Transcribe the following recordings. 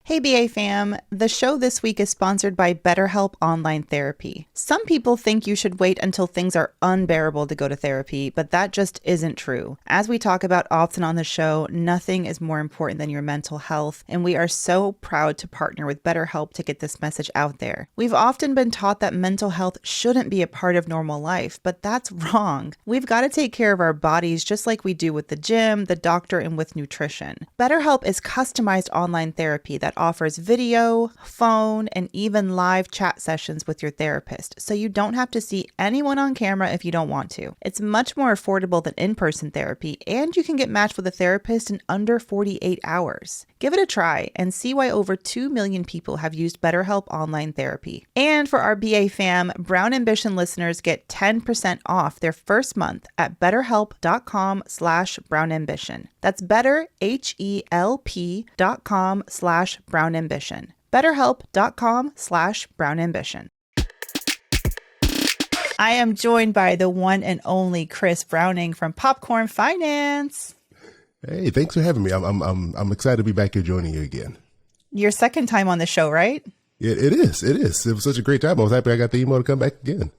Hey BA fam, the show this week is sponsored by BetterHelp Online Therapy. Some people think you should wait until things are unbearable to go to therapy, but that just isn't true. As we talk about often on the show, nothing is more important than your mental health, and we are so proud to partner with BetterHelp to get this message out there. We've often been taught that mental health shouldn't be a part of normal life, but that's wrong. We've got to take care of our bodies just like we do with the gym, the doctor, and with nutrition. BetterHelp is customized online therapy that offers video, phone, and even live chat sessions with your therapist, so you don't have to see anyone on camera if you don't want to. It's much more affordable than in-person therapy, and you can get matched with a therapist in under 48 hours. Give it a try and see why over 2 million people have used BetterHelp Online Therapy. And for our BA fam, Brown Ambition listeners get 10% off their first month at betterhelp.com/brownambition. That's betterhelp.com/brownambition. betterhelp.com/brownambition. I am joined by the one and only Chris Browning from Popcorn Finance. Hey, thanks for having me. I'm excited to be back here joining you again. Your second time on the show, right? It is. It was such a great time. I was happy I got the email to come back again.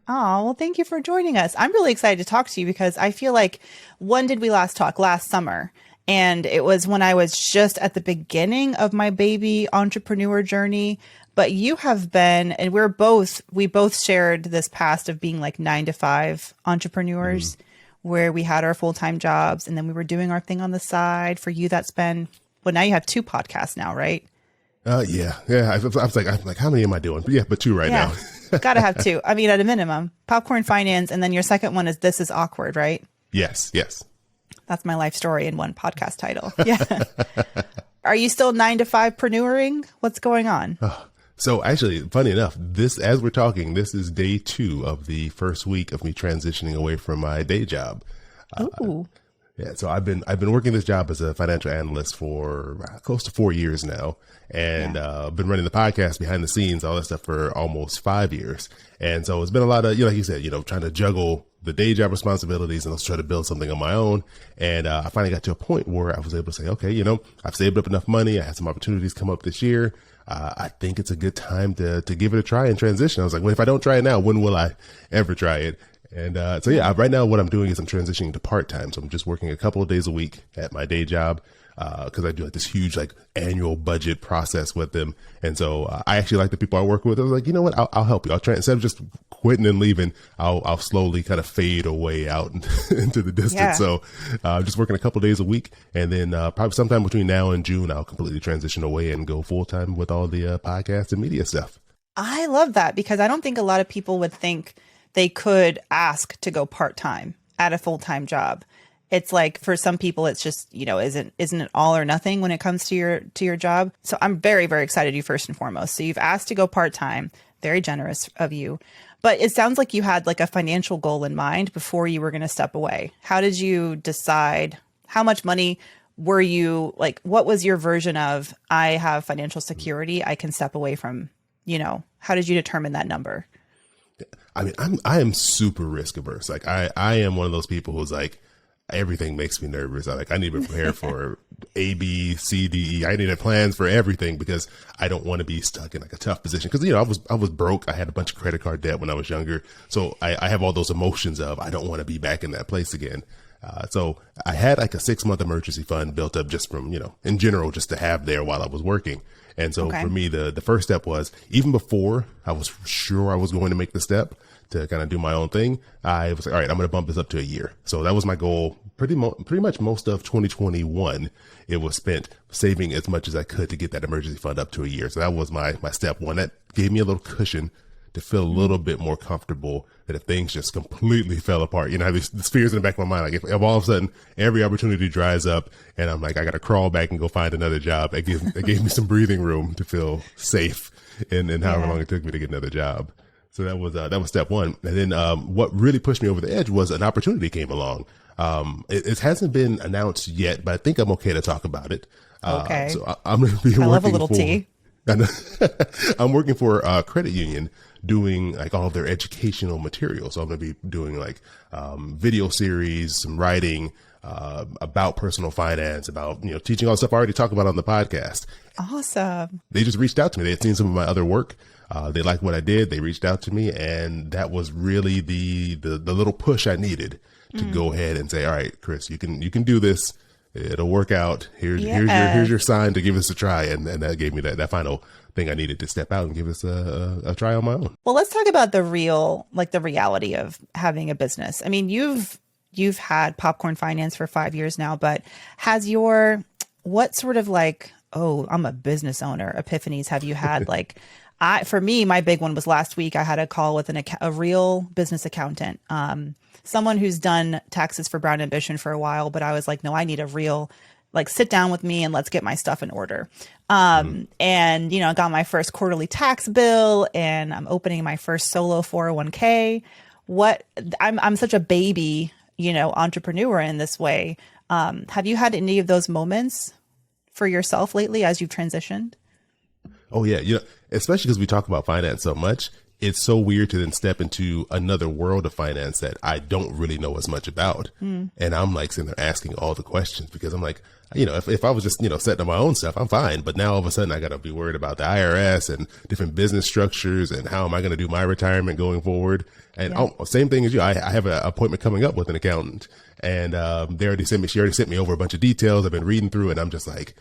Oh, well, thank you for joining us. I'm really excited to talk to you because I feel like, when did we last talk? Last summer. And it was when I was just at the beginning of my baby entrepreneur journey. But you have been, and we both shared this past of being like 9-to-5 entrepreneurs. Where we had our full-time jobs and then we were doing our thing on the side. For you, that's been, well, now you have 2 podcasts now, right? Yeah. I was like, how many am I doing? But 2 right now. Gotta have 2. I mean, at a minimum, Popcorn Finance. And then your second one is This Is Awkward, right? Yes. That's my life story in one podcast title. Yeah. Are you still 9-to-5preneuring? What's going on? So actually, funny enough, as we're talking, this is day 2 of the first week of me transitioning away from my day job. Ooh. Yeah, so I've been working this job as a financial analyst for close to 4 years now, and been running the podcast behind the scenes, all that stuff for almost 5 years. And so it's been a lot of, like you said, trying to juggle the day job responsibilities and also try to build something on my own. And I finally got to a point where I was able to say, okay, I've saved up enough money. I had some opportunities come up this year. I think it's a good time to give it a try and transition. I was like, well, if I don't try it now, when will I ever try it? And right now what I'm doing is I'm transitioning to part-time. So I'm just working a couple of days a week at my day job because I do like this huge annual budget process with them. And so I actually like the people I work with. I was like, you know what, I'll help you. I'll try, instead of just quitting and leaving, I'll slowly kind of fade away out into the distance. Yeah. So just working a couple of days a week. And then probably sometime between now and June, I'll completely transition away and go full-time with all the podcast and media stuff. I love that because I don't think a lot of people would think they could ask to go part-time at a full-time job. It's like, for some people, it's just, isn't it all or nothing when it comes to your job? So I'm very, very excited, you first and foremost. So you've asked to go part-time, very generous of you, but it sounds like you had a financial goal in mind before you were going to step away. How did you decide? How much money were you, what was your version of, I have financial security, I can step away from, how did you determine that number? I mean, I am super risk averse. I am one of those people who's everything makes me nervous. I need to prepare for A, B, C, D, E. I need plans for everything because I don't want to be stuck in a tough position. Because, I was broke. I had a bunch of credit card debt when I was younger. So I have all those emotions of, I don't want to be back in that place again. So I had a 6-month emergency fund built up just from, in general, just to have there while I was working. And so for me, the first step was, even before I was sure I was going to make the step to kind of do my own thing, I was like, all right, I'm going to bump this up to a year. So that was my goal. Pretty much most of 2021, it was spent saving as much as I could to get that emergency fund up to a year. So that was my step one. That gave me a little cushion to feel a little bit more comfortable that if things just completely fell apart, I have these fears in the back of my mind. If all of a sudden every opportunity dries up and I'm I got to crawl back and go find another job, it gave me some breathing room to feel safe in however long it took me to get another job. So that was step one. And then, what really pushed me over the edge was an opportunity came along. It hasn't been announced yet, but I think I'm okay to talk about it. Okay. So I'm going to be I love a little tea. I'm working for a credit union doing all of their educational material. So I'm going to be doing video series, some writing, about personal finance, about, teaching all the stuff I already talked about on the podcast. Awesome. They just reached out to me. They had seen some of my other work. They liked what I did. They reached out to me, and that was really the little push I needed to go ahead and say, all right, Chris, you can do this. It'll work out. Here's your sign to give us a try. And that gave me that final thing I needed to step out and give us a try on my own. Well, let's talk about the reality of having a business. I mean, you've had Popcorn Finance for 5 years now, but what sort of I'm a business owner epiphanies have you had? For me, my big one was last week. I had a call with a real business accountant, someone who's done taxes for Brown Ambition for a while, but I was like, no, I need a real, sit down with me and let's get my stuff in order. And, I got my first quarterly tax bill, and I'm opening my first solo 401k. I'm such a baby, entrepreneur in this way. Have you had any of those moments for yourself lately as you've transitioned? Oh yeah. Especially because we talk about finance so much, it's so weird to then step into another world of finance that I don't really know as much about. And I'm sitting there asking all the questions because I'm like, if I was just, setting up my own stuff, I'm fine. But now all of a sudden I got to be worried about the IRS and different business structures and how am I going to do my retirement going forward? And same thing as you. I have an appointment coming up with an accountant, and she already sent me over a bunch of details. I've been reading through, and I'm just like,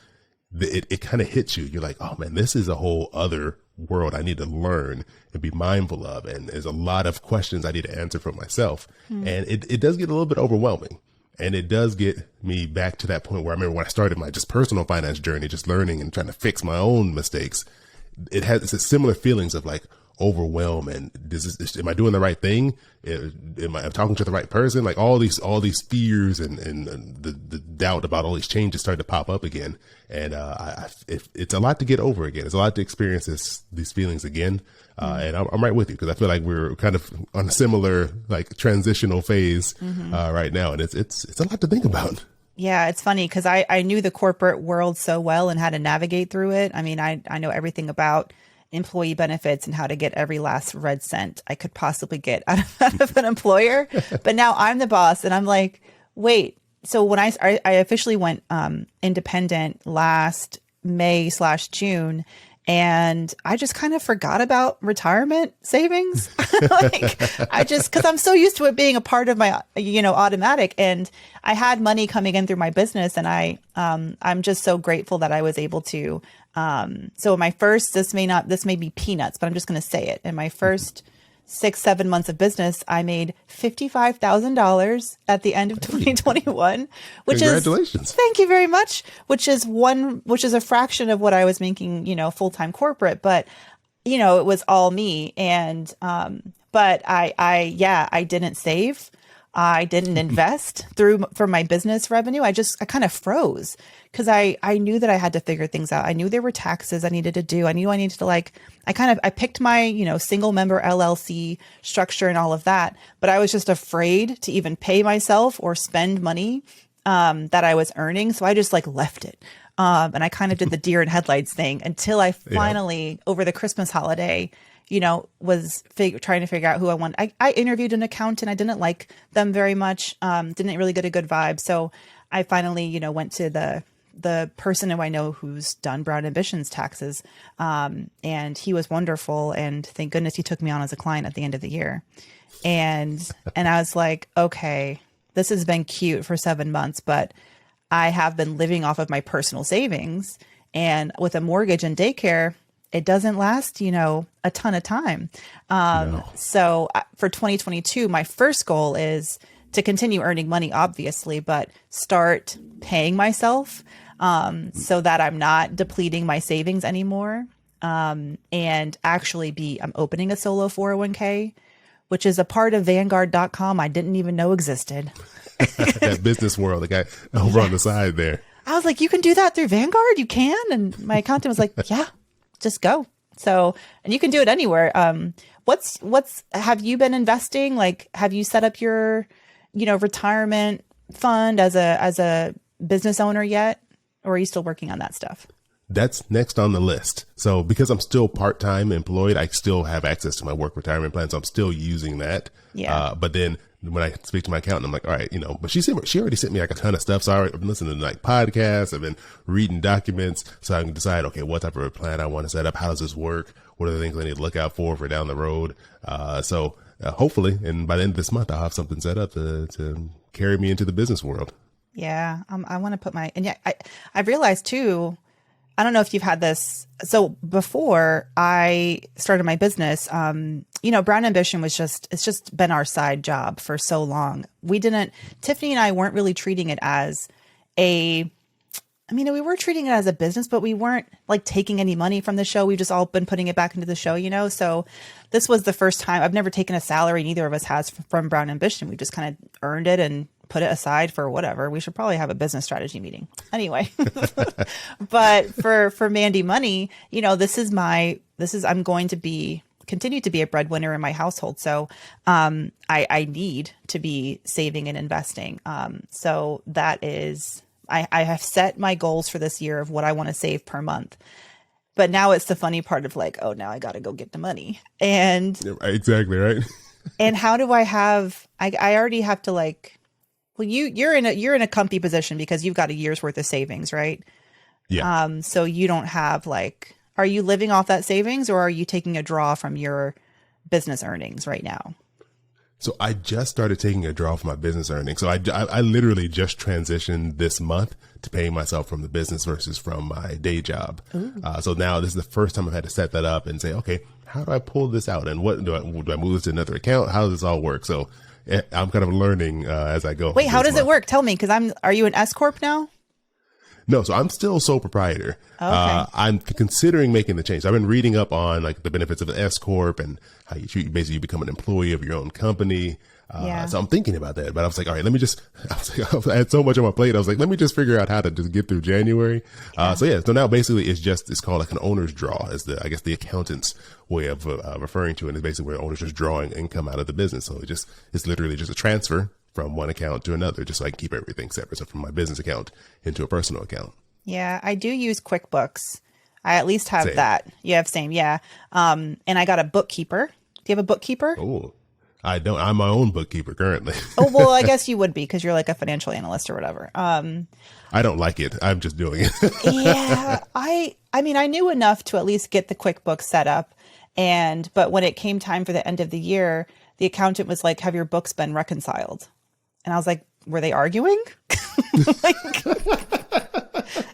it kind of hits you. You're like, oh man, this is a whole other world I need to learn and be mindful of. And there's a lot of questions I need to answer for myself. And it does get a little bit overwhelming. And it does get me back to that point where I remember when I started my just personal finance journey, just learning and trying to fix my own mistakes. It's similar feelings of overwhelm and am I doing the right thing? Am I talking to the right person? All these fears and the doubt about all these changes started to pop up again. And it's a lot to get over again. It's a lot to experience these feelings again. And I'm right with you because I feel like we're kind of on a similar transitional phase right now, and it's a lot to think about. Yeah, it's funny because I knew the corporate world so well and how to navigate through it. I mean, I know everything about employee benefits and how to get every last red cent I could possibly get out of an employer. But now I'm the boss, and I'm like, wait. So when I officially went independent last May/June, and I just kind of forgot about retirement savings. Because I'm so used to it being a part of my, automatic, and I had money coming in through my business, and I'm just so grateful that I was able to. So my first, this may be peanuts, but I'm just going to say it. In my first 6-7 months of business, I made $55,000 at the end of 2021, which Congratulations. Thank you very much, which is a fraction of what I was making, full-time corporate, but it was all me. And, but I didn't save. I didn't invest for my business revenue. I kind of froze because I knew that I had to figure things out. I knew there were taxes I needed to do. I knew I needed to I picked my, single member LLC structure and all of that, but I was just afraid to even pay myself or spend money, that I was earning. So I just left it. And I kind of did the deer in headlights thing until I finally, over the Christmas holiday, was trying to figure out who I want. I interviewed an accountant. I didn't like them very much. Didn't really get a good vibe. So I finally, went to the person who I know who's done Brown Ambition's taxes. And he was wonderful. And thank goodness he took me on as a client at the end of the year. And I was like, okay, this has been cute for 7 months, but I have been living off of my personal savings, and with a mortgage and daycare, it doesn't last, a ton of time. No. So for 2022, my first goal is to continue earning money, obviously, but start paying myself, so that I'm not depleting my savings anymore. And actually I'm opening a solo 401k, which is a part of Vanguard.com I didn't even know existed. That business world, the guy over on the side there. I was like, you can do that through Vanguard? You can? And my accountant was like, yeah, just go. So, and you can do it anywhere. Have you been investing? Have you set up your, retirement fund as a business owner yet? Or are you still working on that stuff? That's next on the list. So because I'm still part-time employed, I still have access to my work retirement plan. So I'm still using that. Yeah. But then when I speak to my accountant, I'm like, all right, but she already sent me like a ton of stuff. So I've been listening to like podcasts. I've been reading documents so I can decide, okay, what type of a plan I want to set up. How does this work? What are the things I need to look out for down the road? So hopefully, and by the end of this month, I'll have something set up to carry me into the business world. Yeah. I want to put I've realized too, I don't know if you've had this. So before I started my business, Brown Ambition it's just been our side job for so long. Tiffany and I weren't really treating it as we were treating it as a business, but we weren't like taking any money from the show. We've just all been putting it back into the show, So this was the first time. I've never taken a salary. Neither of us has from Brown Ambition. We just kind of earned it and put it aside for whatever. We should probably have a business strategy meeting anyway. But for Mandi Money, I'm going to continue to be a breadwinner in my household. So I need to be saving and investing. So that is, I have set my goals for this year of what I want to save per month. But now it's the funny part of like, oh, now I got to go get the money. And exactly right. And how do I already have to like, well, you're in a comfy position because you've got a year's worth of savings, right? Yeah. So you don't have like, are you living off that savings or are you taking a draw from your business earnings right now? So I just started taking a draw from my business earnings. So I literally just transitioned this month to paying myself from the business versus from my day job. So now this is the first time I've had to set that up and say, okay, how do I pull this out? And what do I move this to another account? How does this all work? So I'm kind of learning as I go. Wait, how does it work? Tell me, because are you an S Corp now? No, so I'm still sole proprietor. Okay. I'm considering making the change. I've been reading up on like the benefits of an S Corp and how you basically become an employee of your own company. So I'm thinking about that, but I was like, all right, I had so much on my plate. I was like, let me just figure out how to just get through January. So now basically it's called like an owner's draw is the accountant's way of referring to it. It's basically where owners just drawing income out of the business. So it's literally just a transfer from one account to another, just so I can keep everything separate. So from my business account into a personal account. Yeah, I do use QuickBooks. I at least have that. You have same, yeah. And I got a bookkeeper. Do you have a bookkeeper? Oh, I don't. I'm my own bookkeeper currently. Oh, well, I guess you would be because you're like a financial analyst or whatever. I don't like it. I'm just doing it. Yeah, I knew enough to at least get the QuickBooks set up. But when it came time for the end of the year, the accountant was like, have your books been reconciled? And I was like, were they arguing?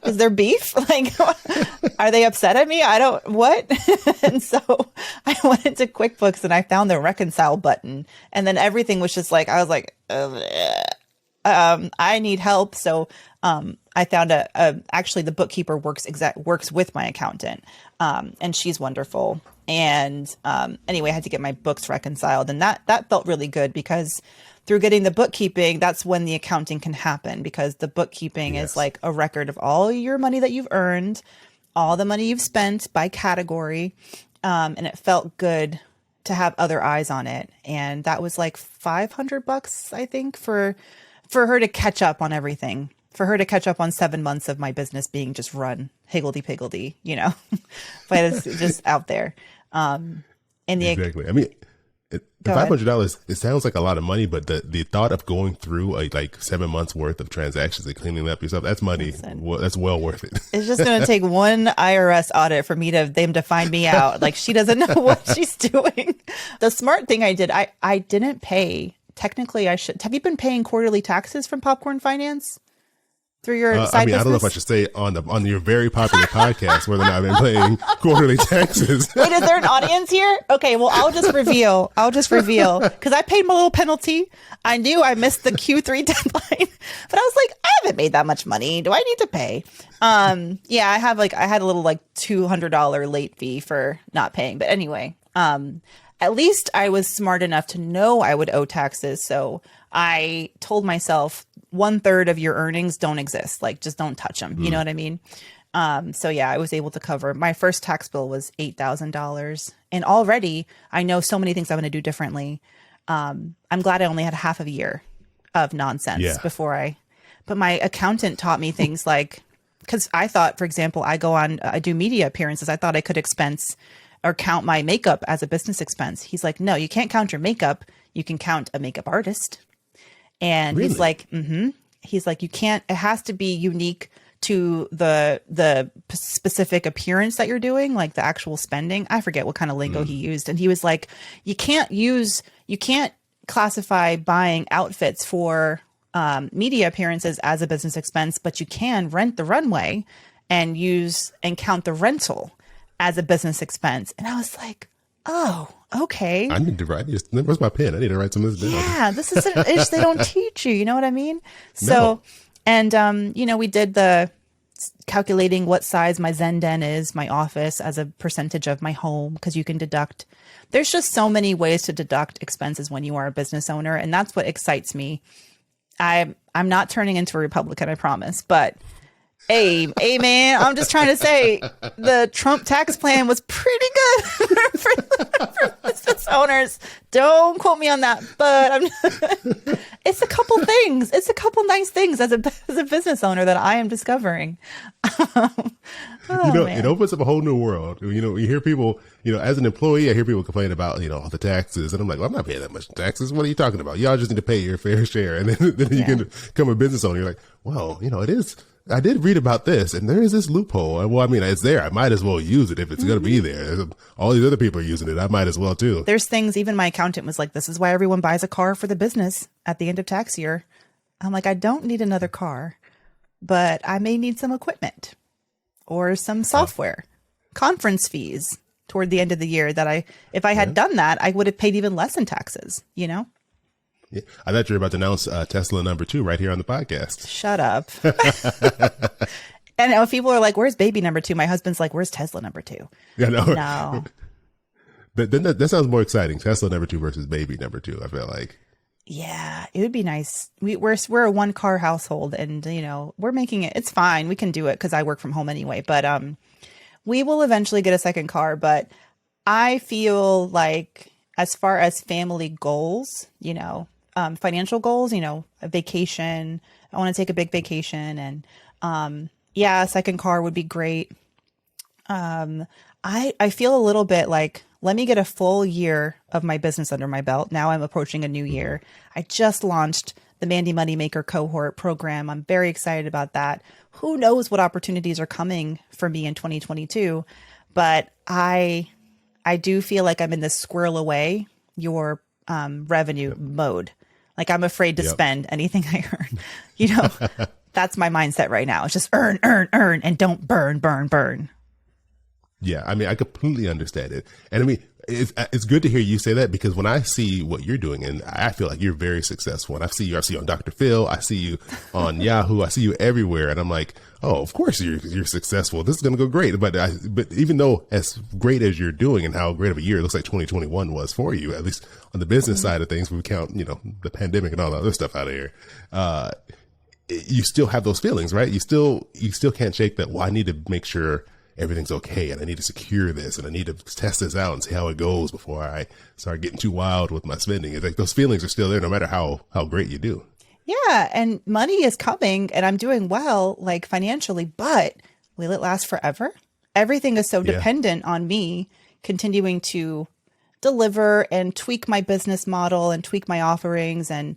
Is there beef? Like, are they upset at me? What? And so I went into QuickBooks and I found the reconcile button. And then everything was just like, I was like, I need help. So I found actually the bookkeeper works with my accountant. And she's wonderful. And anyway, I had to get my books reconciled. And that felt really good because through getting the bookkeeping, that's when the accounting can happen, because the bookkeeping is like a record of all your money that you've earned, all the money you've spent by category. And it felt good to have other eyes on it. And that was like $500, I think, for her to catch up on everything, for her to catch up on 7 months of my business being just run higgledy-piggledy, but it's just out there. Exactly. I mean, the $500, it sounds like a lot of money, but the thought of going through like 7 months worth of transactions and cleaning up yourself, that's money. That's well worth it. It's just going to take one IRS audit for them to find me out. Like, she doesn't know what she's doing. The smart thing I did, I didn't pay. Technically, I should. Have you been paying quarterly taxes from Popcorn Finance? Through your side business? I don't know if I should say on your very popular podcast whether or not I've been paying quarterly taxes. Wait, is there an audience here? Okay, well, I'll just reveal because I paid my little penalty. I knew I missed the Q3 deadline, but I was like, I haven't made that much money. Do I need to pay? Yeah, I had a little like $200 late fee for not paying. But anyway, at least I was smart enough to know I would owe taxes. So I told myself 1/3 of your earnings don't exist. Like, just don't touch them. You know what I mean? So yeah, I was able to cover. My first tax bill was $8,000. And already I know so many things I'm going to do differently. I'm glad I only had half of a year of nonsense but my accountant taught me things like, because I thought, for example, I do media appearances. I thought I could expense or count my makeup as a business expense. He's like, no, you can't count your makeup. You can count a makeup artist. And Really? he's like, he's like, you can't, it has to be unique to the specific appearance that you're doing, like the actual spending. I forget what kind of lingo he used. And he was like, you can't classify buying outfits for media appearances as a business expense, but you can rent the runway and count the rental as a business expense. And I was like, oh, okay. I need to write this. Where's my pen? I need to write some of this down. Yeah, this is an ish they don't teach you. You know what I mean? So, No. and, we did the calculating what size my Zen den is, my office, as a percentage of my home, because you can deduct. There's just so many ways to deduct expenses when you are a business owner. And that's what excites me. I'm not turning into a Republican, I promise. But hey, man, I'm just trying to say the Trump tax plan was pretty good for business owners. Don't quote me on that, but it's a couple things. It's a couple nice things as a business owner that I am discovering. Man. It opens up a whole new world. You hear people, as an employee, I hear people complain about, all the taxes. And I'm like, well, I'm not paying that much taxes. What are you talking about? Y'all just need to pay your fair share. And then you can become a business owner. You're like, well, it is. I did read about this, and there is this loophole. And, well, I mean, it's there. I might as well use it if it's going to be there. All these other people are using it. I might as well too. There's things, even my accountant was like, this is why everyone buys a car for the business at the end of tax year. I'm like, I don't need another car, but I may need some equipment or some software, conference fees toward the end of the year that if I had done that, I would have paid even less in taxes, Yeah. I thought you were about to announce Tesla number 2 right here on the podcast. Shut up. And people are like, where's baby number 2? My husband's like, where's Tesla number 2? Yeah, No. That sounds more exciting. Tesla number 2 versus baby number 2. I feel like. Yeah, it would be nice. We're a 1-car household, and we're making it. It's fine. We can do it because I work from home anyway. But we will eventually get a second car. But I feel like, as far as family goals, financial goals, a vacation. I want to take a big vacation, and a second car would be great. I feel a little bit like, let me get a full year of my business under my belt. Now I'm approaching a new year. I just launched the Mandi Moneymaker cohort program. I'm very excited about that. Who knows what opportunities are coming for me in 2022, but I do feel like I'm in this squirrel away your revenue mode. Like, I'm afraid to spend anything I earn. That's my mindset right now. It's just earn, and don't burn. Yeah, I mean, I completely understand it. And I mean, it's good to hear you say that, because when I see what you're doing, and I feel like you're very successful, and I see you on Dr. Phil, I see you on Yahoo, I see you everywhere, and I'm like, oh, of course you're successful. This is going to go great. But even though as great as you're doing and how great of a year it looks like 2021 was for you, at least on the business side of things, we count, the pandemic and all the other stuff out of here. You still have those feelings, right? You still can't shake that. Well, I need to make sure everything's okay, and I need to secure this, and I need to test this out and see how it goes before I start getting too wild with my spending. It's like those feelings are still there no matter how great you do. Yeah, and money is coming, and I'm doing well, like, financially, but will it last forever? Everything is so dependent on me continuing to deliver and tweak my business model and tweak my offerings. And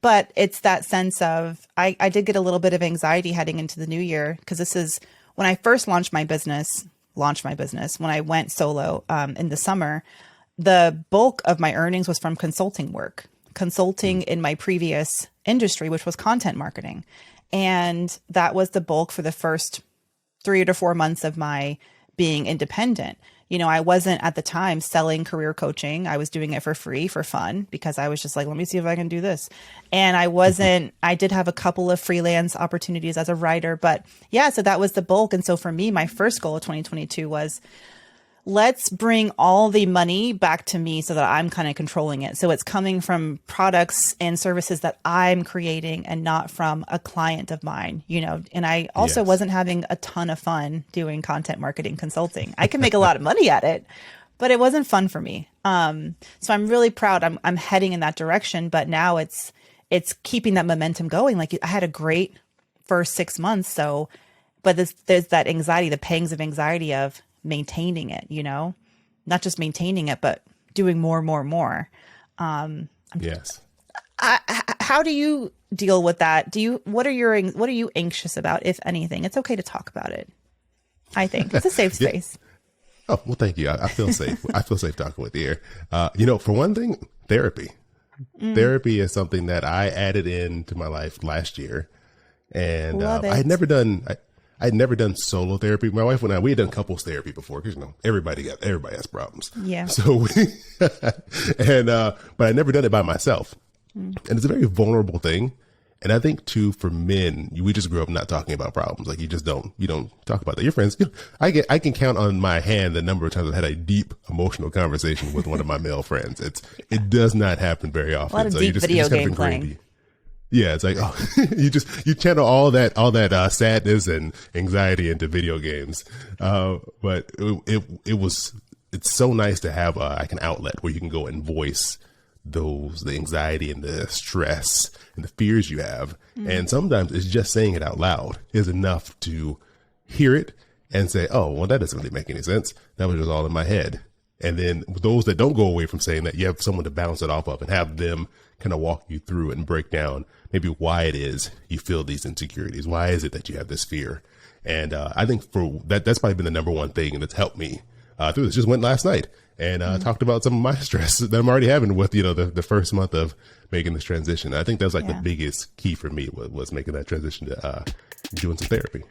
but it's that sense of, I did get a little bit of anxiety heading into the new year, because this is when I first launched my business, when I went solo in the summer. The bulk of my earnings was from consulting work, in my previous industry, which was content marketing. And that was the bulk for the first 3 to 4 months of my being independent. I wasn't at the time selling career coaching. I was doing it for free, for fun, because I was just like, let me see if I can do this. And I did have a couple of freelance opportunities as a writer, but so that was the bulk. And so for me, my first goal of 2022 was, let's bring all the money back to me so that I'm kind of controlling it. So it's coming from products and services that I'm creating and not from a client of mine, and I also wasn't having a ton of fun doing content marketing consulting. I can make a lot of money at it, but it wasn't fun for me. So I'm really proud. I'm heading in that direction, but now it's keeping that momentum going. Like, I had a great first 6 months. So, but there's that anxiety, the pangs of anxiety of maintaining it, not just maintaining it, but doing more. Yes. How do you deal with that? What are you anxious about, if anything? It's okay to talk about it. I think it's a safe space. Oh, well, thank you. I feel safe. I feel safe talking with you here. For one thing, therapy. Therapy is something that I added into my life last year. And I had never done solo therapy. My wife and I, we had done couples therapy before because, everybody has problems. Yeah. So but I never done it by myself. And it's a very vulnerable thing. And I think too, for men, we just grew up not talking about problems. Like you don't talk about that. Your friends, I can count on my hand the number of times I've had a deep emotional conversation with one of my male friends. It does not happen very often. A lot of deep video game playing. Yeah, it's like, you channel all that sadness and anxiety into video games. But it's so nice to have like an outlet where you can go and voice the anxiety and the stress and the fears you have. And sometimes it's just saying it out loud is enough to hear it and say, oh, well, that doesn't really make any sense. That was just all in my head. And then those that don't go away from saying that, you have someone to bounce it off of and have them kind of walk you through and break down maybe why it is you feel these insecurities. Why is it that you have this fear? And I think that's probably been the number one thing that's helped me through this. Just went last night and talked about some of my stress that I'm already having with, the first month of making this transition. I think that was like the biggest key for me was making that transition to doing some therapy.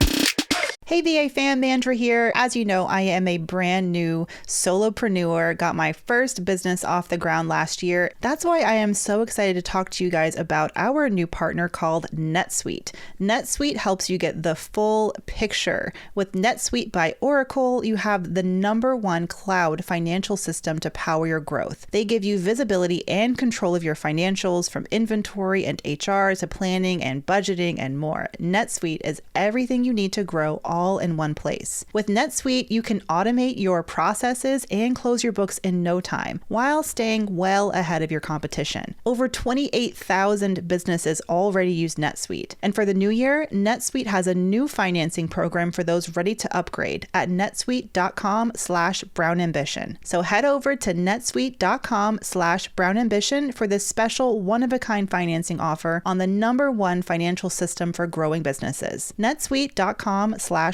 Hey VA fam, Mandra here. As you know, I am a brand new solopreneur, got my first business off the ground last year. That's why I am so excited to talk to you guys about our new partner called NetSuite. NetSuite helps you get the full picture. With NetSuite by Oracle, you have the #1 cloud financial system to power your growth. They give you visibility and control of your financials, from inventory and HR to planning and budgeting and more. NetSuite is everything you need to grow all in one place. With NetSuite, you can automate your processes and close your books in no time while staying well ahead of your competition. Over 28,000 businesses already use NetSuite. And for the new year, NetSuite has a new financing program for those ready to upgrade at netsuite.com/brownambition. So head over to netsuite.com/brownambition for this special one-of-a-kind financing offer on the #1 financial system for growing businesses. netsuite.com/brownambition.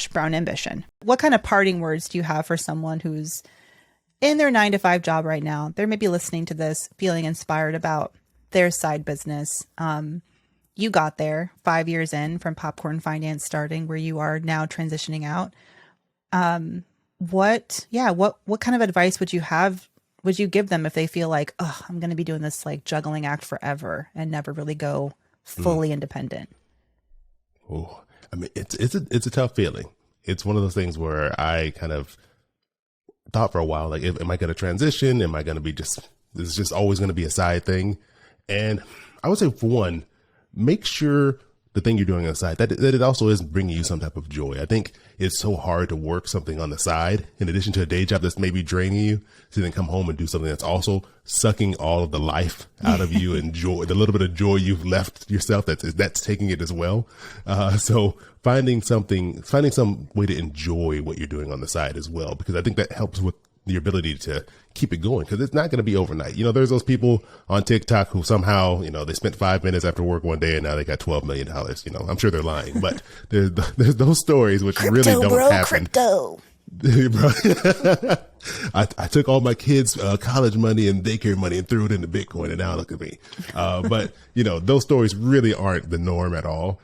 What kind of parting words do you have for someone who's in their 9-to-5 job right now? They're maybe listening to this, feeling inspired about their side business. You got there 5 years in from Popcorn Finance starting, where you are now transitioning out. What kind of advice would you give them if they feel like, oh, I'm going to be doing this like juggling act forever and never really go fully independent? Oh, I mean, it's a tough feeling. It's one of those things where I kind of thought for a while, like, am I going to transition? Am I going to be this is just always going to be a side thing? And I would say, for one, make sure the thing you're doing on the side, that it also is bringing you some type of joy. I think it's so hard to work something on the side in addition to a day job that's maybe draining you, to then come home and do something that's also sucking all of the life out of you and joy, the little bit of joy you've left yourself, that's taking it as well. So finding some way to enjoy what you're doing on the side as well, because I think that helps with the ability to keep it going, because it's not going to be overnight. There's those people on TikTok who somehow, they spent 5 minutes after work one day and now they got $12 million. I'm sure they're lying, but there's those stories which really don't happen. Crypto. I took all my kids' college money and daycare money and threw it into Bitcoin, and now look at me. But those stories really aren't the norm at all.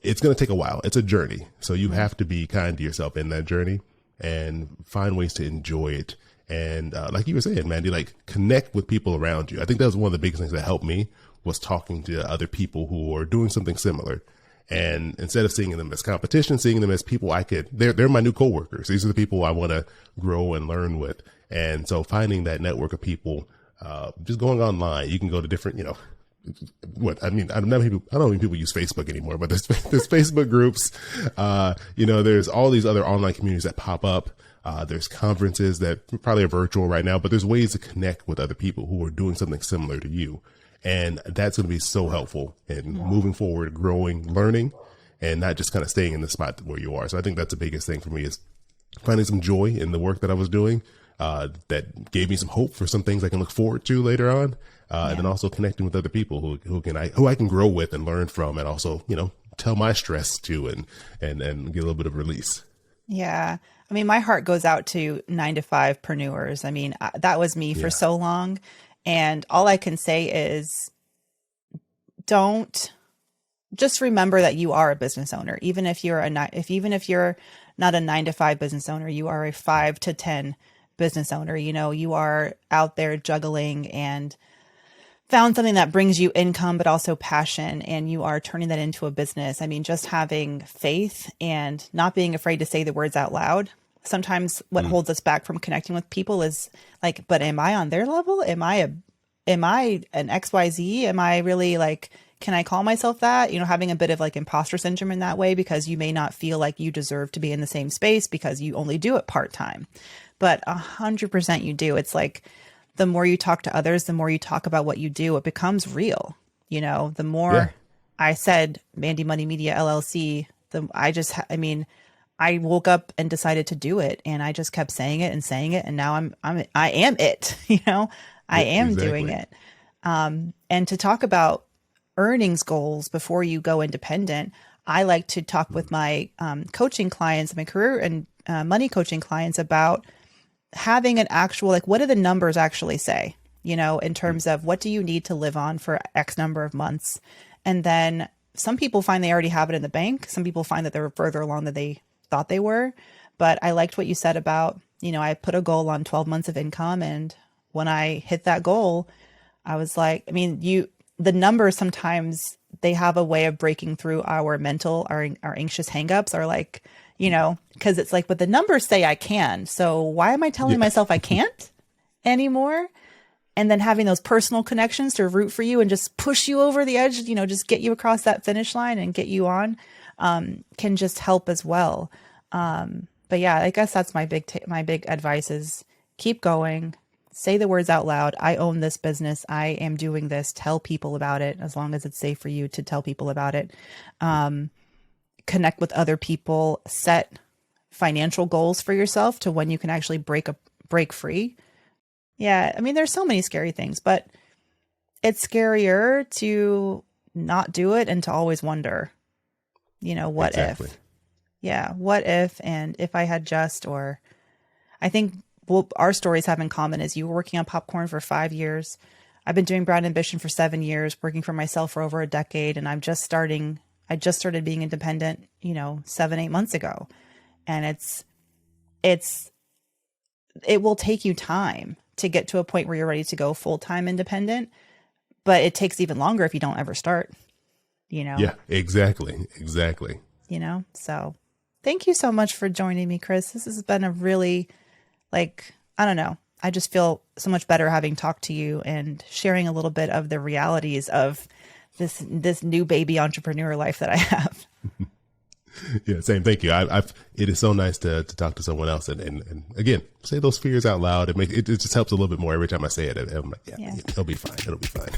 It's going to take a while. It's a journey. So you have to be kind to yourself in that journey and find ways to enjoy it. And like you were saying, Mandi, like, connect with people around you. I think that was one of the biggest things that helped me, was talking to other people who are doing something similar. And instead of seeing them as competition, seeing them as people they're my new coworkers. These are the people I want to grow and learn with. And so finding that network of people, just going online, you can go to different, I don't know if people use Facebook anymore, but there's Facebook groups. There's all these other online communities that pop up. There's conferences that probably are virtual right now, but there's ways to connect with other people who are doing something similar to you. And that's going to be so helpful in moving forward, growing, learning, and not just kind of staying in the spot where you are. So I think that's the biggest thing for me, is finding some joy in the work that I was doing, that gave me some hope for some things I can look forward to later on. And then also connecting with other people who I can grow with and learn from, and also, tell my stress to and get a little bit of release. Yeah. I mean, my heart goes out to 9-to-5preneurs. I mean, that was me for so long. And all I can say is just remember that you are a business owner. Even if you're not a 9-to-5 business owner, you are a 5 to 10 business owner. You are out there juggling and found something that brings you income, but also passion, and you are turning that into a business. I mean, just having faith and not being afraid to say the words out loud. Sometimes what holds us back from connecting with people is like, but am I on their level? Am I an XYZ? Am I really like, can I call myself that? Having a bit of like imposter syndrome in that way, because you may not feel like you deserve to be in the same space because you only do it part-time, but 100% you do. It's like, the more you talk to others, the more you talk about what you do, it becomes real. The more I said Mandi Money Media LLC, I woke up and decided to do it, and I just kept saying it, and now I am it. I am doing it. And to talk about earnings goals before you go independent, I like to talk with my coaching clients, my career and money coaching clients, about having an actual, like, what do the numbers actually say, in terms of what do you need to live on for X number of months? And then some people find they already have it in the bank. Some people find that they're further along than they thought they were. But I liked what you said about, I put a goal on 12 months of income. And when I hit that goal, I was like, the numbers sometimes, they have a way of breaking through our mental, our anxious hangups, are like, because it's like, but the numbers say I can. So why am I telling myself I can't anymore? And then having those personal connections to root for you and just push you over the edge, just get you across that finish line and get you on, can just help as well. But yeah, I guess that's my big advice is keep going, say the words out loud. I own this business. I am doing this. Tell people about it, as long as it's safe for you to tell people about it. Connect with other people, set financial goals for yourself to when you can actually break free. Yeah. There's so many scary things, but it's scarier to not do it and to always wonder, what Exactly. if? Yeah. What if, and if I had just, or I think our stories have in common is you were working on popcorn for 5 years. I've been doing Brand Ambition for 7 years, working for myself for over a decade. And I just started being independent, 7-8 months ago. And it will take you time to get to a point where you're ready to go full-time independent, but it takes even longer if you don't ever start, Yeah, exactly. So thank you so much for joining me, Chris. This has been a really, I don't know. I just feel so much better having talked to you and sharing a little bit of the realities of this new baby entrepreneur life that I have. Yeah, same. Thank you. It is so nice to talk to someone else and again, say those fears out loud. It just helps a little bit more every time I say it. I'm like, yeah, it'll be fine. It'll be fine.